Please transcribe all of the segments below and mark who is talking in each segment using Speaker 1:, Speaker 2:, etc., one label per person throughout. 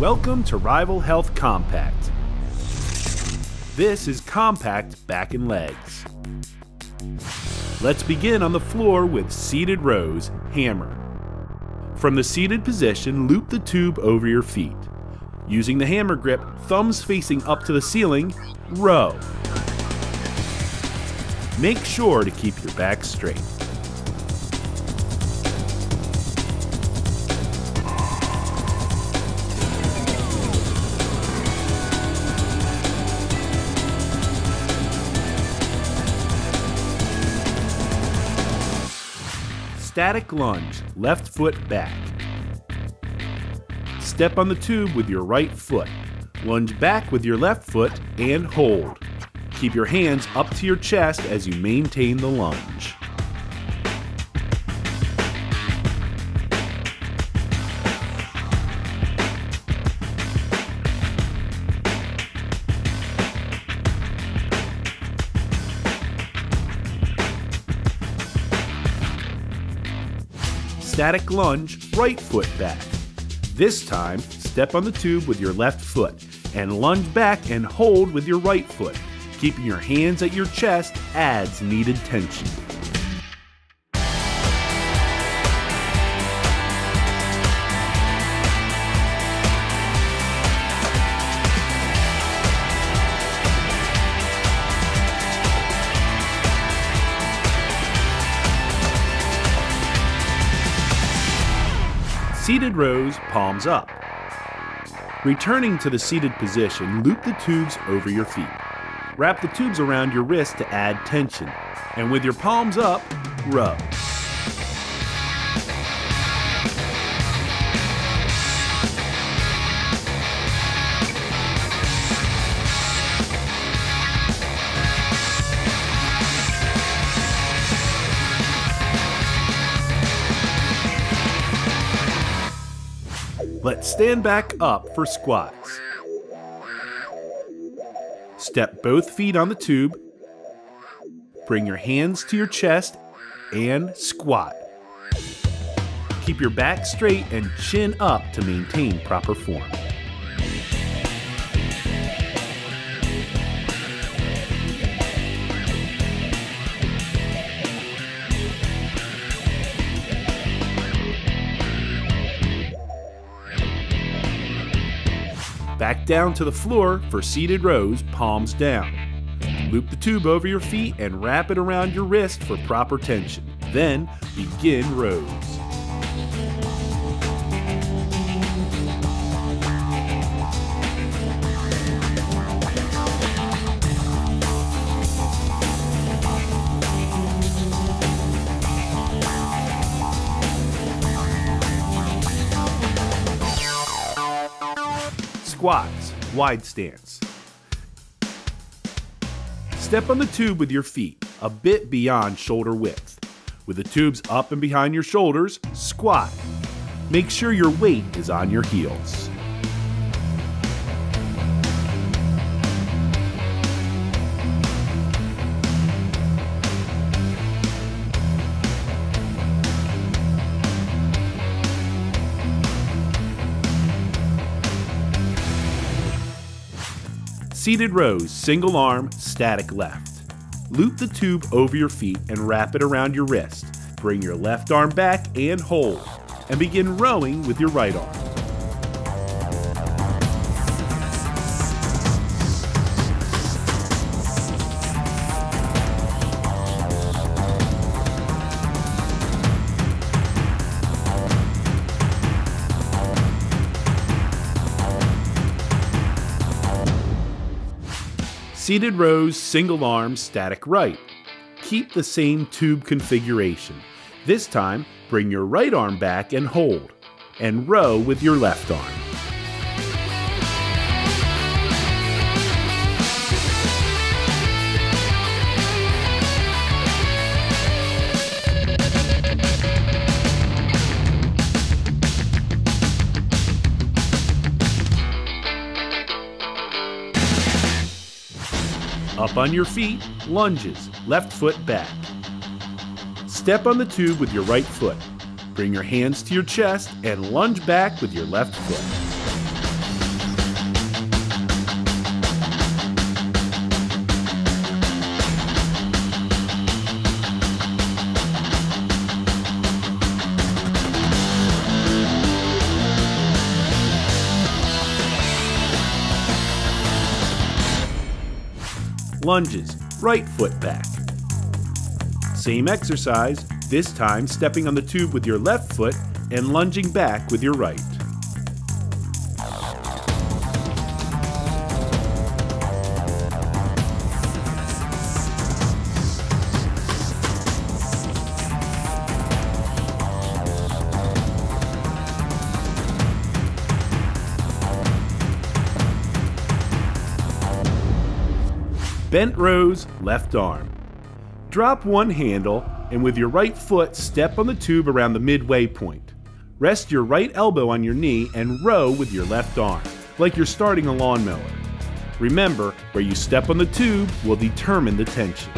Speaker 1: Welcome to RivalHealth Compact. This is compact back and legs. Let's begin on the floor with seated rows, hammer. From the seated position, loop the tube over your feet. Using the hammer grip, thumbs facing up to the ceiling, row. Make sure to keep your back straight. Static lunge, left foot back. Step on the tube with your right foot. Lunge back with your left foot and hold. Keep your hands up to your chest as you maintain the lunge. Static lunge, right foot back. This time, step on the tube with your left foot and lunge back and hold with your right foot. Keeping your hands at your chest adds needed tension. Seated rows, palms up. Returning to the seated position, loop the tubes over your feet. Wrap the tubes around your wrist to add tension, and with your palms up, row. Let's stand back up for squats. Step both feet on the tube, bring your hands to your chest, and squat. Keep your back straight and chin up to maintain proper form. Back down to the floor for seated rows, palms down. Loop the tube over your feet and wrap it around your wrist for proper tension. Then begin rows. Squats, wide stance. Step on the tube with your feet, a bit beyond shoulder width. With the tubes up and behind your shoulders, squat. Make sure your weight is on your heels. Seated rows, single arm, static left. Loop the tube over your feet and wrap it around your wrist. Bring your left arm back and hold. And begin rowing with your right arm. Seated rows, single arm, static right. Keep the same tube configuration. This time, bring your right arm back and hold, and row with your left arm. Up on your feet, lunges, left foot back. Step on the tube with your right foot. Bring your hands to your chest and lunge back with your left foot. Lunges, right foot back. Same exercise, this time stepping on the tube with your left foot and lunging back with your right. Bent rows, left arm. Drop one handle and with your right foot step on the tube around the midway point. Rest your right elbow on your knee and row with your left arm, like you're starting a lawnmower. Remember, where you step on the tube will determine the tension.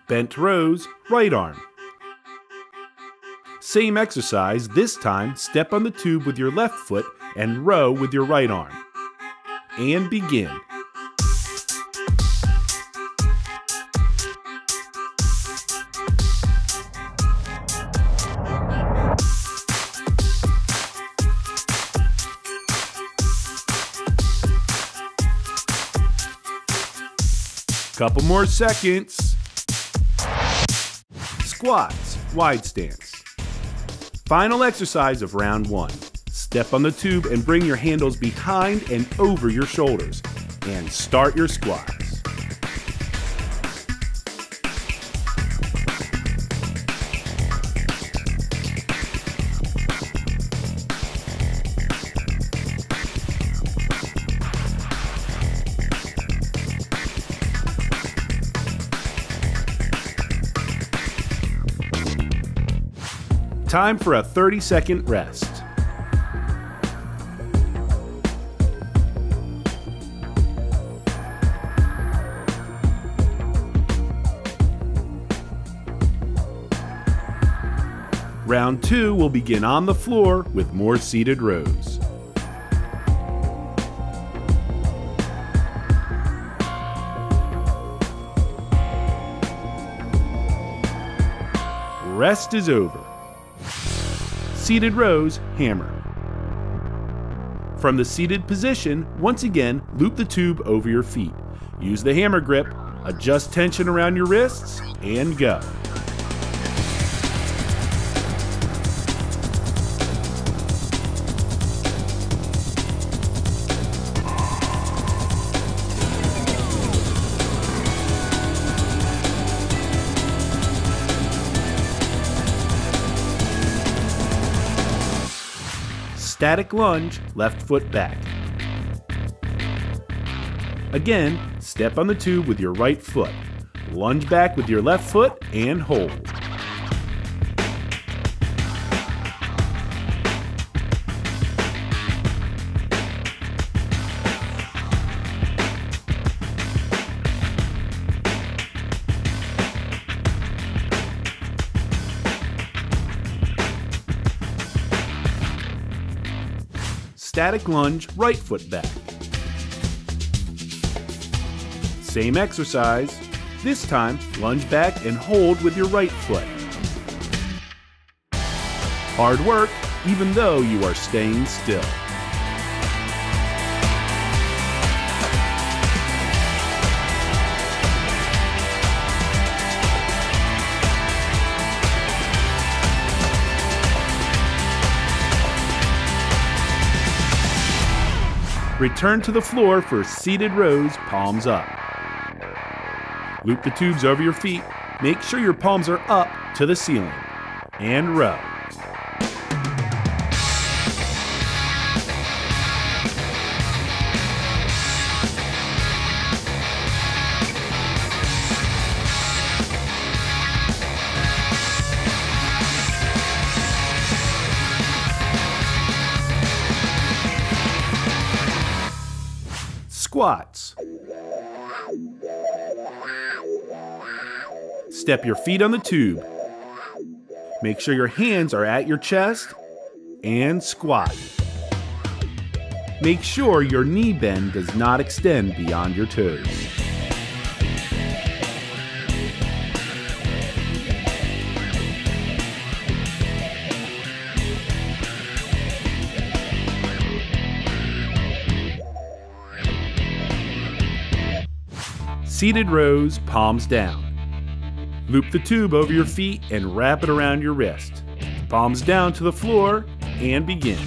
Speaker 1: Bent rows, right arm. Same exercise, this time step on the tube with your left foot and row with your right arm. And begin. Couple more seconds. Squats, wide stance. Final exercise of round 1. Step on the tube and bring your handles behind and over your shoulders. And start your squats. Time for a 30-second rest. Round 2 will begin on the floor with more seated rows. Rest is over. Seated rows, hammer. From the seated position, once again, loop the tube over your feet. Use the hammer grip, adjust tension around your wrists, and go. Static lunge, left foot back. Again, step on the tube with your right foot. Lunge back with your left foot and hold. Static lunge, right foot back. Same exercise. This time, lunge back and hold with your right foot. Hard work, even though you are staying still. Return to the floor for seated rows, palms up. Loop the tubes over your feet. Make sure your palms are up to the ceiling. And row. Squats. Step your feet on the tube. Make sure your hands are at your chest and squat. Make sure your knee bend does not extend beyond your toes. Seated rows, palms down. Loop the tube over your feet and wrap it around your wrist. Palms down to the floor and begin.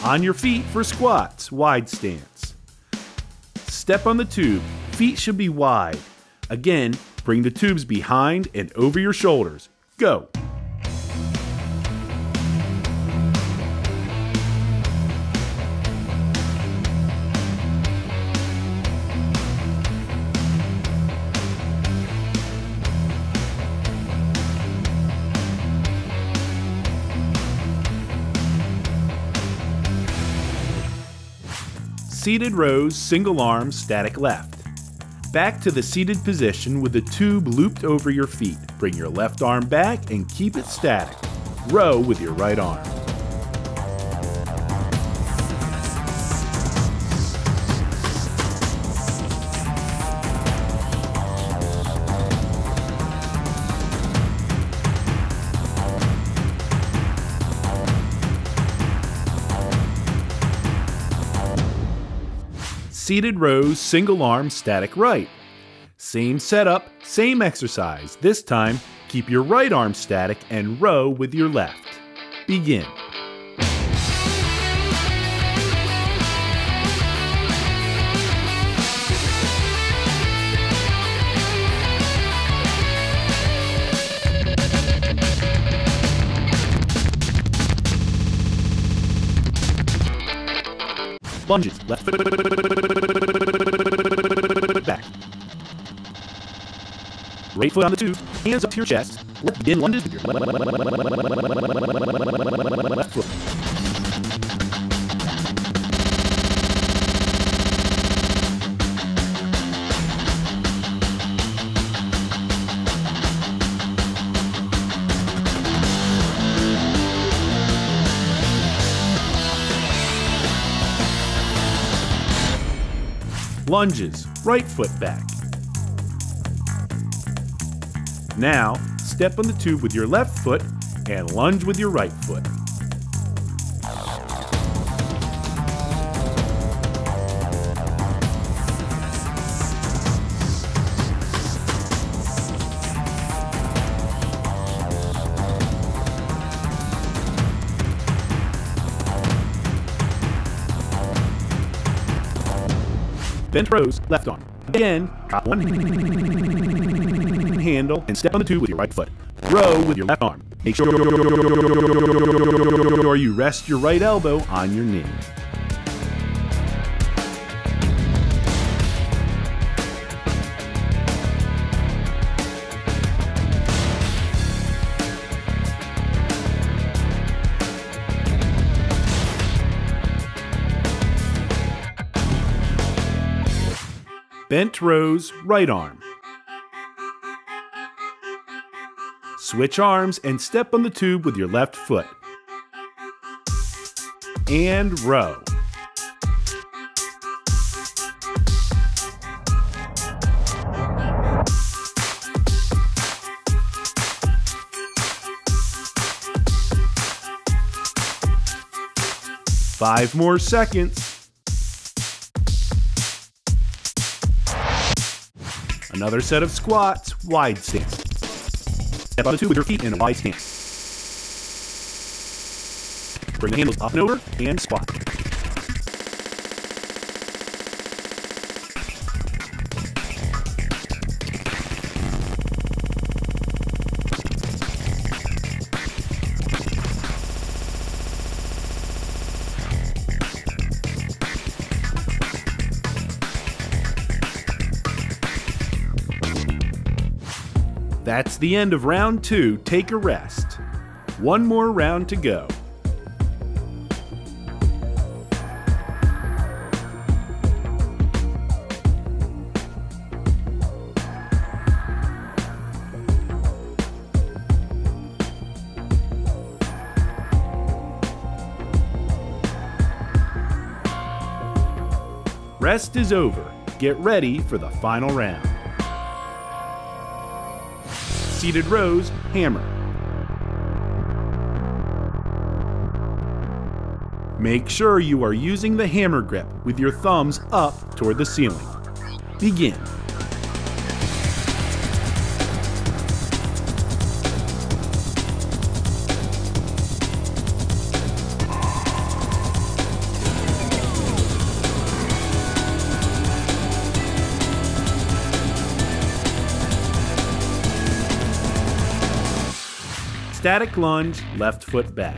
Speaker 1: On your feet for squats, wide stance. Step on the tube, feet should be wide. Again, bring the tubes behind and over your shoulders. Go! Seated rows, single arm, static left. Back to the seated position with the tube looped over your feet. Bring your left arm back and keep it static. Row with your right arm. Seated rows, single arm, static right. Same setup, same exercise. This time, keep your right arm static and row with your left. Begin. Lunges, left foot back. Right foot on the tube, hands up to your chest. Begin lunges with your left foot. Lunges, right foot back. Now, step on the tube with your left foot and lunge with your right foot. Bent rows, left arm. Again, drop one handle and step on the tube with your right foot. Row with your left arm. Make sure you rest your right elbow on your knee. Bent rows, right arm. Switch arms and step on the tube with your left foot. And row. Five more seconds. Another set of squats, wide stance. Step on the tube with your feet in a wide stance. Bring the handles up and over and squat. That's the end of round 2. Take a rest. One more round to go. rest is over. Get ready for the final round. Seated rows, hammer. Make sure you are using the hammer grip with your thumbs up toward the ceiling. Begin. Static lunge, left foot back.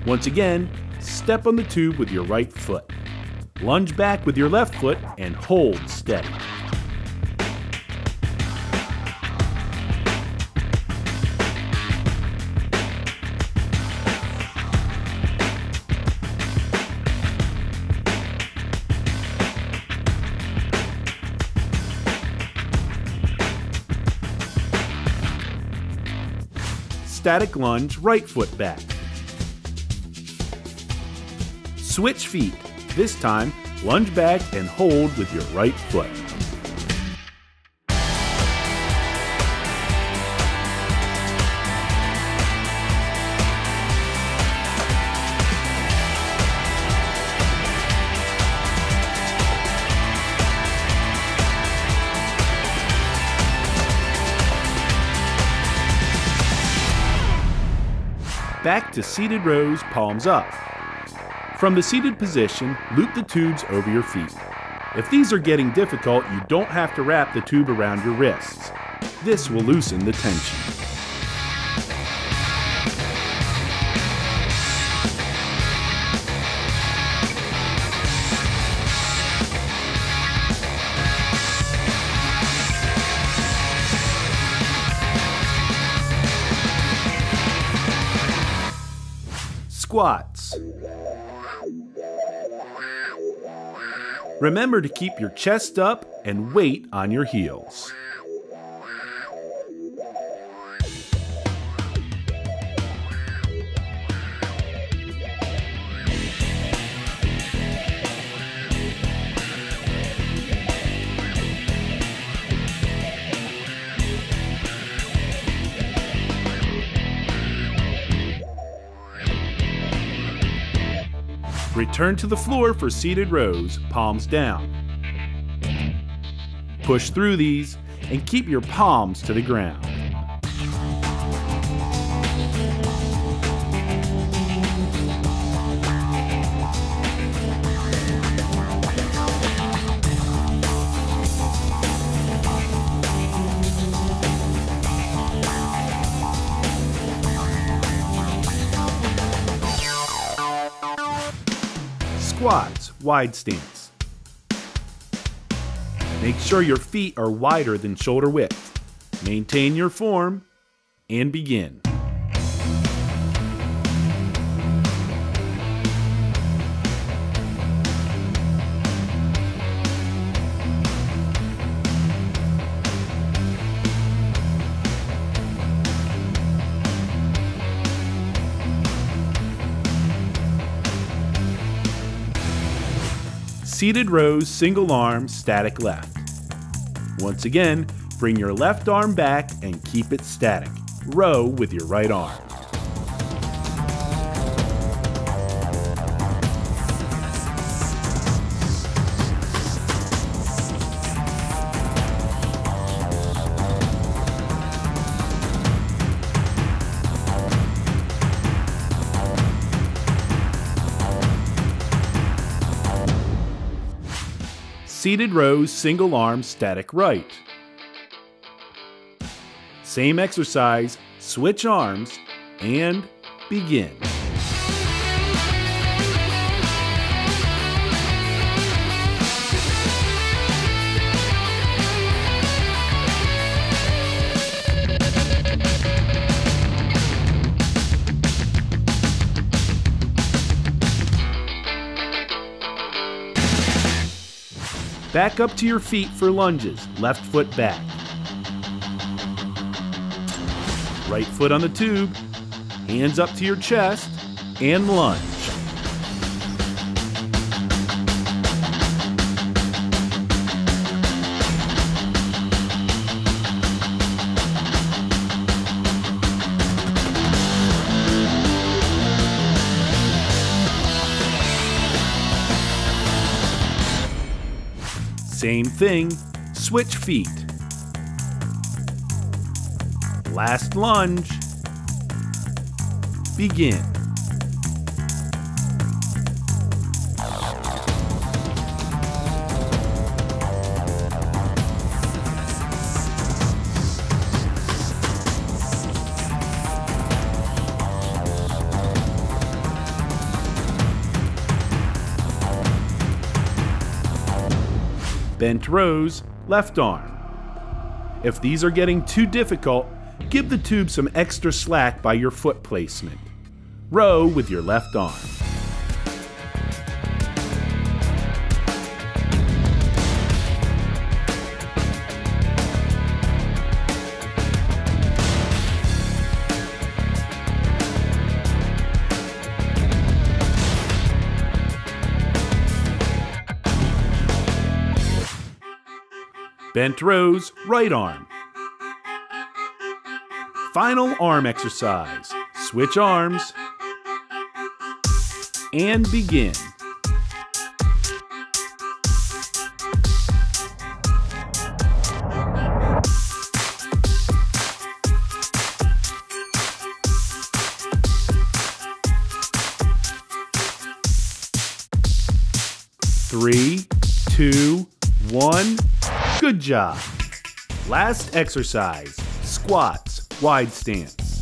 Speaker 1: Once again, step on the tube with your right foot. Lunge back with your left foot and hold steady. Static lunge, right foot back. Switch feet. This time, lunge back and hold with your right foot. Back to seated rows, palms up. From the seated position, loop the tubes over your feet. If these are getting difficult, you don't have to wrap the tube around your wrists. This will loosen the tension. Squats. Remember to keep your chest up and weight on your heels. Return to the floor for seated rows, palms down. Push through these and keep your palms to the ground. Squats, wide stance. Make sure your feet are wider than shoulder width. Maintain your form and begin. Seated rows, single arm, static left. Once again, bring your left arm back and keep it static. Row with your right arm. Seated rows, single arm, static right. Same exercise, switch arms, and begin. Back up to your feet for lunges, left foot back. Right foot on the tube, hands up to your chest, and lunge. Same thing, switch feet. Last lunge. Begin. Bent rows, left arm. If these are getting too difficult, give the tube some extra slack by your foot placement. Row with your left arm. Bent rows, right arm. Final arm exercise. Switch arms. And begin. Three, two, one. Good job. Last exercise, squats, wide stance.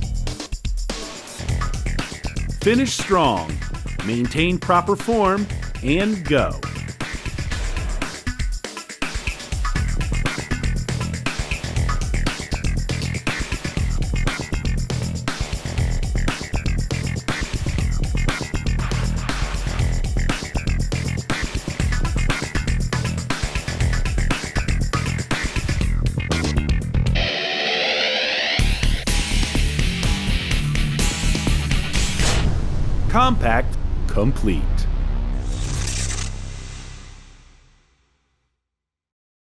Speaker 1: Finish strong, maintain proper form, and go. Compact complete.